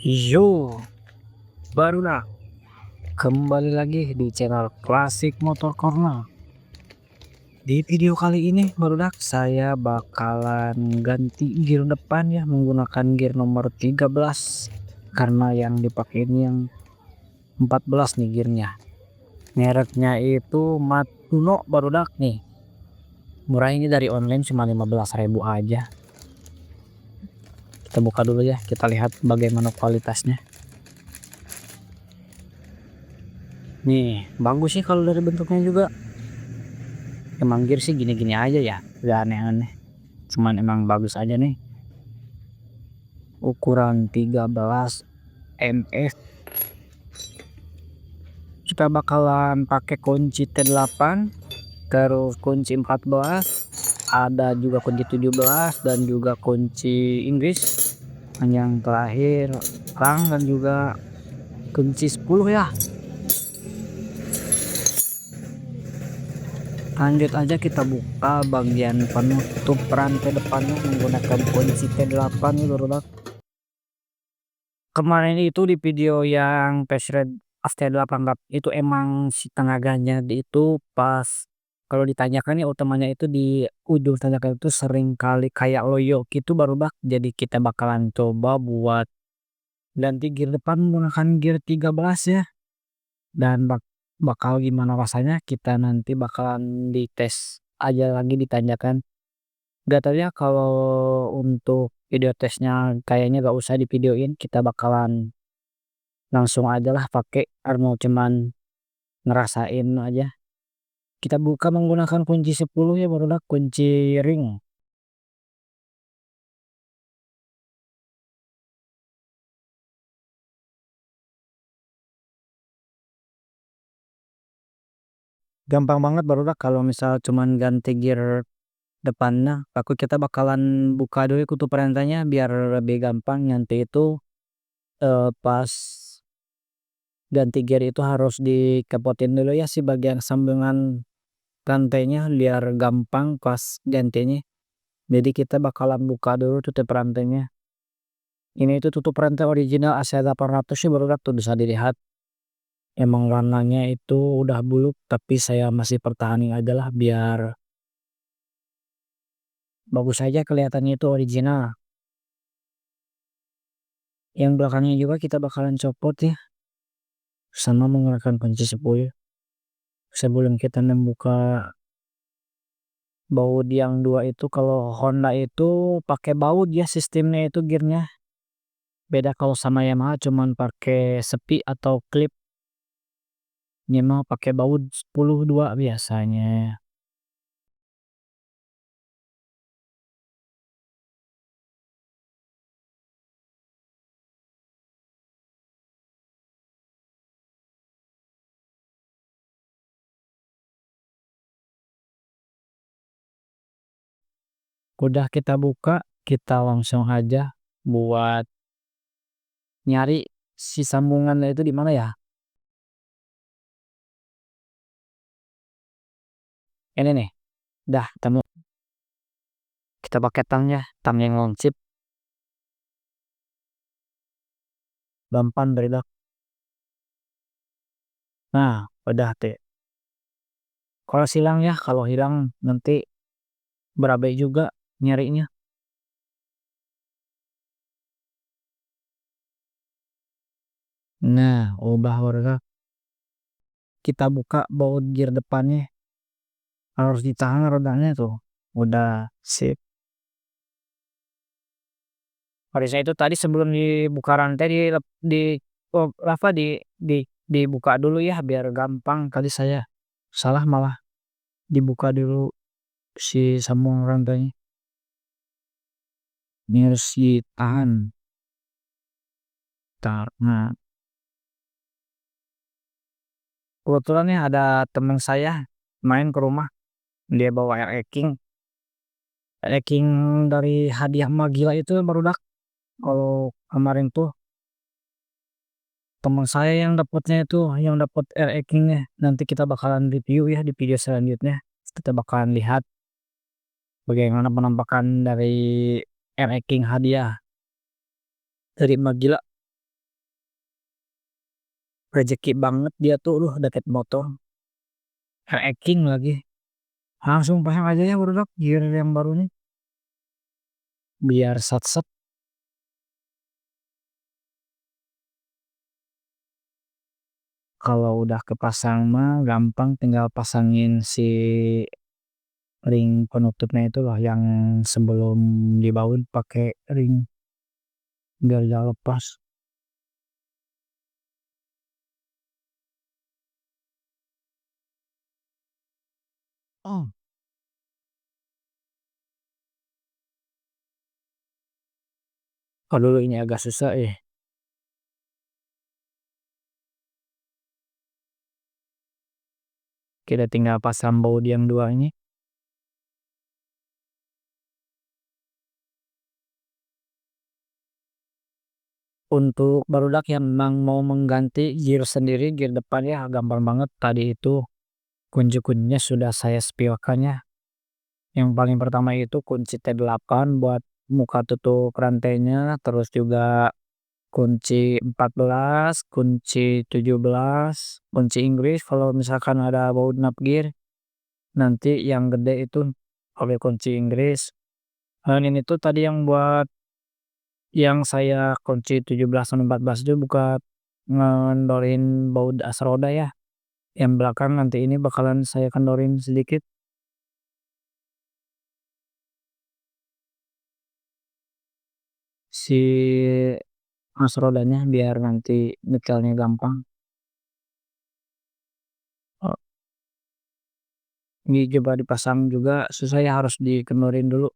Yo, barulah kembali lagi di channel Klasik Motor Corner. Di video kali ini barudak saya bakalan ganti gear depan ya menggunakan gear nomor 13 karena yang dipakai ini yang 14 nih gearnya. Mereknya itu Matuno barudak nih. Murah ini dari online cuma 15.000 aja. Kita buka dulu ya, kita lihat bagaimana kualitasnya. Nih, bagus sih kalau dari bentuknya juga. Emang gear sih gini-gini aja ya, gak aneh-aneh. Cuman emang bagus aja nih. Ukuran 13 ms. Kita bakalan pakai kunci T8, terus kunci 14, ada juga kunci 17 dan juga kunci Inggris. Yang terakhir rang dan juga kunci 10 ya. Lanjut aja kita buka bagian penutup rantai depannya menggunakan kunci T8 nih barudak. Kemarin itu di video yang Pacred ST8 itu emang si tenaganya itu pas kalau ditanyakan ya utamanya itu di ujung tanjakan itu sering kali kayak loyo gitu barudak. Jadi kita bakalan coba buat ganti gear depan menggunakan gear 13 ya. Dan bakal gimana rasanya kita nanti bakalan dites aja lagi ditanyakan. Gak tahu ya kalau untuk video tesnya kayaknya gak usah di videoin, kita bakalan langsung aja lah pakai mau cuman ngerasain aja. Kita buka menggunakan kunci 10 ya barudak kunci ring. Gampang banget barudak kalau misal cuman ganti gear depannya. Aku kita bakalan buka dulu kutub rantainya biar lebih gampang nanti itu pas ganti gear itu harus dikepotin dulu ya si bagian sambungan rantainya biar gampang pas gantinya. Jadi kita bakalan buka dulu tutup rantainya. Ini itu tutup rantai original AC800 sih barudak tuh bisa dilihat. Emang warnanya itu udah buluk tapi saya masih pertahanin aja lah biar bagus aja kelihatannya itu original. Yang belakangnya juga kita bakalan copot ya sama menggunakan kunci 10 sebelum kita membuka baut yang dua itu. Kalau Honda itu pakai baut ya sistemnya itu gearnya. Beda kalau sama Yamaha cuman pakai sepi atau klip. Ini mah pakai baut 10-2 biasanya. Udah kita buka, kita langsung aja buat nyari si sambungannya itu di mana ya. Ini nih, dah temu. Kita pakai tangnya, tang yang loncip. Gampang dari dak. Nah, udah teh. Kalau silang ya, kalau hilang nanti berabe juga nyarinya. Nah, ubah warga. Kita buka baut gear depannya. Harus ditahan rodanya tuh. Udah sip. Harusnya itu tadi sebelum dibuka rantai di oh, apa di dibuka dulu ya biar gampang. Tadi saya salah malah dibuka dulu si sambung rantainya. Ini harus ditahan. Tar. Nah, kebetulan nih ada teman saya main ke rumah. Dia bawa Air King dari hadiah Magila itu barudak. Kalau kemarin tuh teman saya yang dapatnya itu yang dapat Kingnya. Nanti kita bakalan review ya di video selanjutnya. Kita bakalan lihat bagaimana penampakan dari King hadiah dari Magila. Rezeki banget dia tuh, dapat motor, hacking lagi. Langsung pasang aja ya barudak gear yang barunya, biar sat-set. Kalau udah kepasang mah gampang, tinggal pasangin si ring penutupnya itu loh yang sebelum dibaut pakai ring biar gak lepas. Oh, kalau dulu ini agak susah kita tinggal pasang baut yang dua ini. Untuk barudak yang memang mau mengganti gear sendiri, gear depan ya gampang banget. Tadi itu kunci-kuncinya sudah saya spiolkan ya. Yang paling pertama itu kunci T8 buat muka tutup rantainya, terus juga kunci 14, kunci 17, kunci Inggris kalau misalkan ada baut nap gear. Nanti yang gede itu pakai kunci Inggris. Dan ini tuh tadi yang buat yang saya kunci 17 dan 14 itu buat ngendorin baut as roda ya. Yang belakang nanti ini bakalan saya kendorin sedikit si as rodanya biar nanti nyetelnya gampang. Oh, ini coba dipasang juga susah ya, harus dikendorin dulu.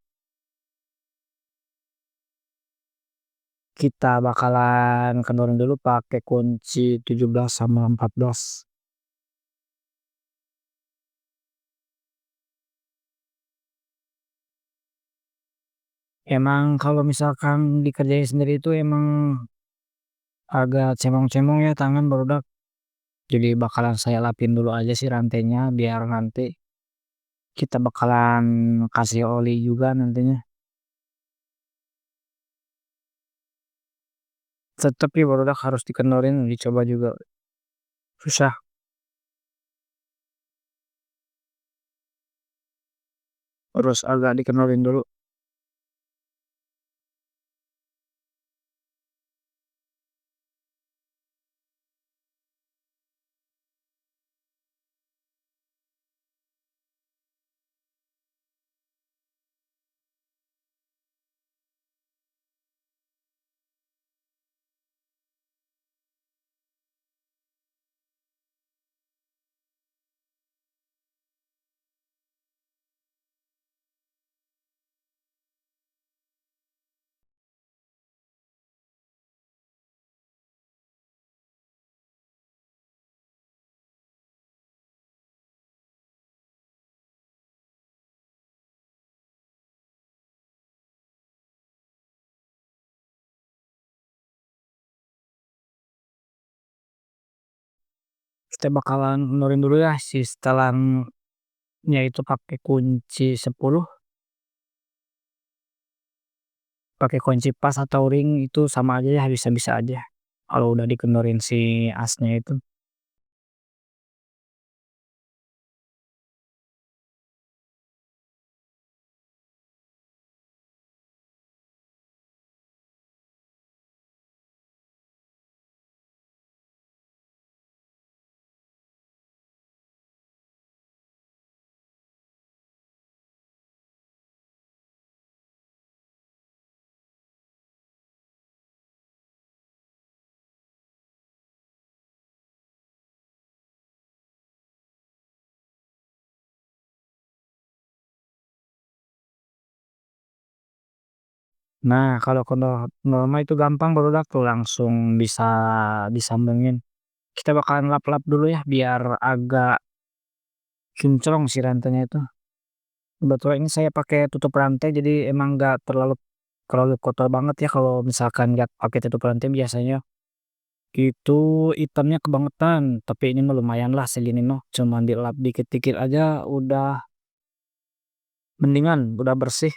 Kita bakalan kendorin dulu pakai kunci 17 sama 14. Emang kalau misalkan dikerjain sendiri itu emang agak cemong-cemong ya tangan barudak. Jadi bakalan saya lapin dulu aja sih rantainya biar nanti kita bakalan kasih oli juga nantinya. Tetep ya barudak harus dikendorin, dicoba juga susah. Harus agak dikendorin dulu. Kita bakalan kendorin dulu ya si setelannya itu pakai kunci 10, pakai kunci pas atau ring itu sama aja ya, bisa-bisa aja. Kalau udah dikendorin si asnya itu. Nah, kalau normal itu gampang barudak tuh langsung bisa disambungin. Kita bakalan lap-lap dulu ya biar agak kinclong si rantainya itu. Kebetulan ini saya pakai tutup rantai jadi emang nggak terlalu terlalu kotor banget ya kalau misalkan nggak pakai tutup rantai biasanya itu hitamnya kebangetan, tapi ini mah lumayan lah segini mah cuman dilap dikit-dikit aja udah mendingan, udah bersih.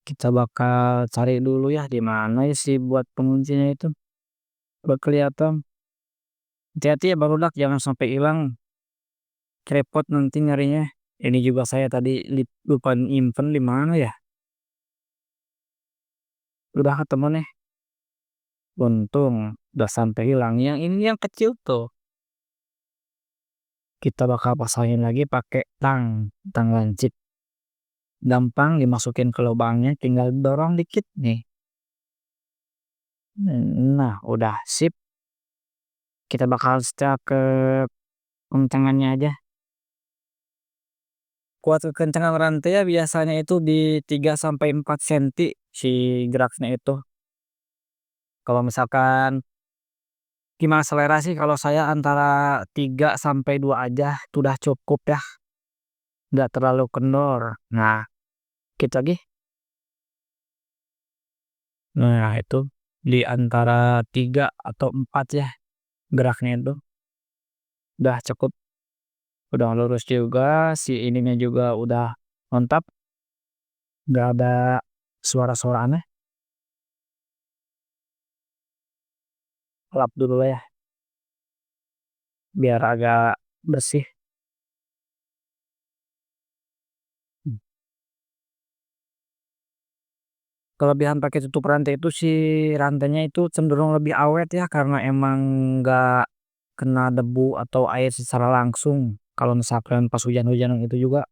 kita bakal cari dulu ya di mana ya sih buat penguncinya itu, biar kelihatan. Hati-hati ya barudak jangan sampai hilang, repot nanti nyarinya. Ini juga saya tadi lupa nyimpen di mana ya, udah ketemu nih, untung udah sampai hilang. Yang ini yang kecil tuh, kita bakal pasangin lagi pakai tang lancip, gampang dimasukin ke lubangnya, tinggal dorong dikit nih. Nah udah sip, kita bakal setel ke kencengannya aja. Kuat kekencengan rantai ya biasanya itu di 3 sampai 4 senti si geraknya itu. Kalau misalkan gimana selera sih, kalau saya antara 3 sampai 2 aja itu udah cukup ya, nggak terlalu kendor. Nah, dikit lagi. Nah itu di antara 3 atau 4 ya geraknya itu udah cukup, udah lurus juga, si ininya juga udah mantap, nggak ada suara-suara aneh. Lap dulu lah ya biar agak bersih. Kelebihan pakai tutup rantai itu si rantainya itu cenderung lebih awet ya, karena emang nggak kena debu atau air secara langsung. Kalau misalkan pas hujan-hujan itu juga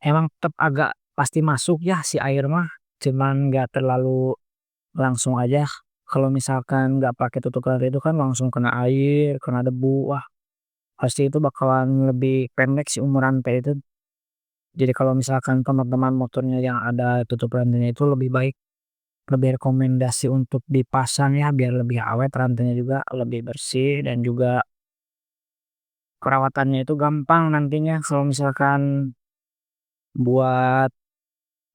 emang tetap agak pasti masuk ya si air mah, cuman nggak terlalu langsung aja. Kalau misalkan nggak pakai tutup rantai itu kan langsung kena air, kena debu, wah pasti itu bakalan lebih pendek si umur rantai itu. Jadi kalau misalkan teman-teman motornya yang ada tutup rantainya itu lebih baik, lebih rekomendasi untuk dipasang ya biar lebih awet, rantainya juga lebih bersih dan juga perawatannya itu gampang nantinya kalau misalkan buat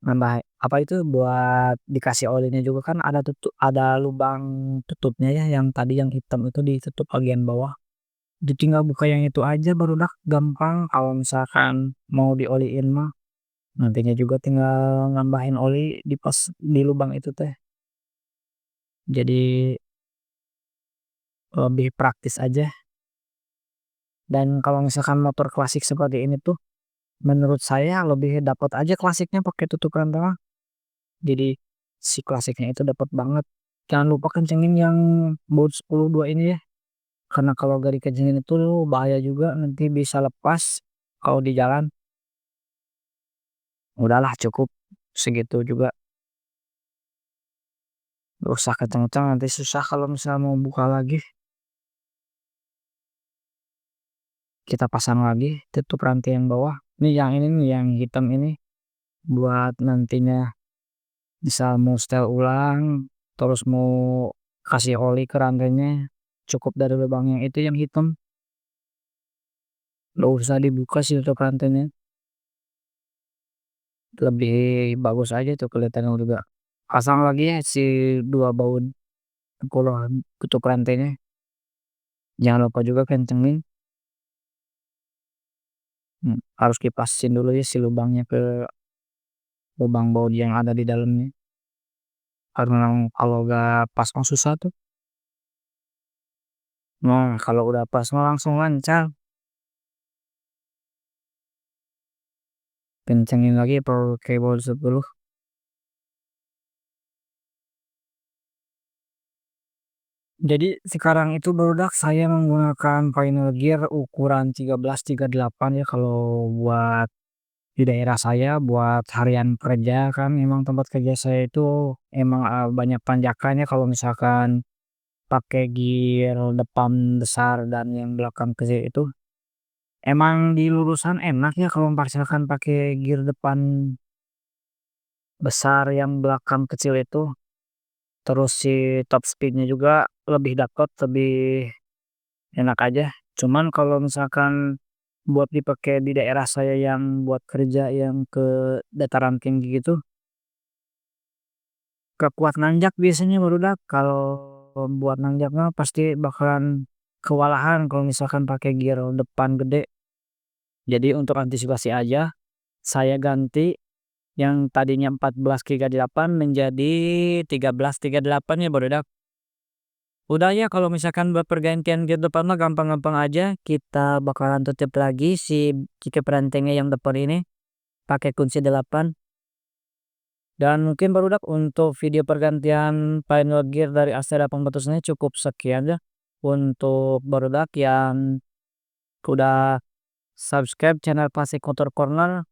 nambah apa itu, buat dikasih olinya juga kan ada ada lubang tutupnya ya, yang tadi yang hitam itu ditutup bagian bawah. Jadi tinggal buka yang itu aja baru dah gampang kalau misalkan mau dioliin mah. Nantinya juga tinggal nambahin oli di pas di lubang itu teh. Jadi lebih praktis aja. Dan kalau misalkan motor klasik seperti ini tuh, menurut saya lebih dapat aja klasiknya pakai tutup rantai mah. Jadi si klasiknya itu dapat banget. Jangan lupa kencengin yang baut 10.2 ini ya. Karena kalau gak dikencengin itu bahaya juga, nanti bisa lepas kalau di jalan. Udahlah cukup segitu juga. Gak usah kenceng-kenceng nanti susah kalau misalnya mau buka lagi. Kita pasang lagi tutup rantai yang bawah. Ini yang ini nih yang hitam ini buat nantinya bisa mau setel ulang, terus mau kasih oli ke rantainya, cukup dari lubang yang itu yang hitam, nggak usah dibuka sih tutup rantainya, lebih bagus aja tuh kelihatannya juga. Pasang lagi ya si 2 baut kalau tutup rantainya, jangan lupa juga kencengin. Harus kipasin dulu ya si lubangnya ke lubang baut yang ada di dalamnya, karena kalau gak pas mah susah tuh. Nah kalau udah pas mah langsung lancar. Kencengin lagi pakai baut 10. Jadi sekarang itu barudak saya menggunakan final gear ukuran 1338 ya kalau buat di daerah saya buat harian kerja kan emang tempat kerja saya itu emang banyak tanjakannya, kalau misalkan pakai gear depan besar dan yang belakang kecil itu emang di lurusan enak ya, kalau misalkan pakai gear depan besar yang belakang kecil itu. Terus si top speednya juga lebih dapet, lebih enak aja. Cuman kalau misalkan buat dipakai di daerah saya yang buat kerja yang ke dataran tinggi gitu, gak kuat nanjak biasanya barudak. Kalau buat nanjak mah pasti bakalan kewalahan kalau misalkan pakai gear depan gede. Jadi untuk antisipasi aja, saya ganti yang tadinya 1438 menjadi 1338 ya barudak. Udah ya kalau misalkan buat pergantian gear depan mah gampang-gampang aja, kita bakalan tutup lagi si jika perantengnya yang depan ini pakai kunci 8. Dan mungkin barudak untuk video pergantian final gear dari AC800 ini cukup sekian ya. Untuk barudak yang udah subscribe channel Classic Motor Corner,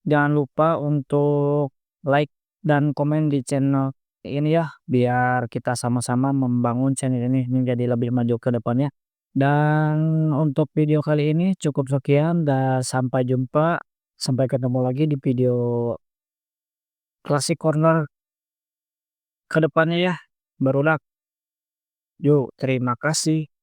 jangan lupa untuk like dan komen di channel ini ya, biar kita sama-sama membangun channel ini menjadi lebih maju ke depannya. Dan untuk video kali ini cukup sekian dan sampai jumpa. Sampai ketemu lagi di video Classic Corner ke depannya ya. Barudak. Yuk, terima kasih.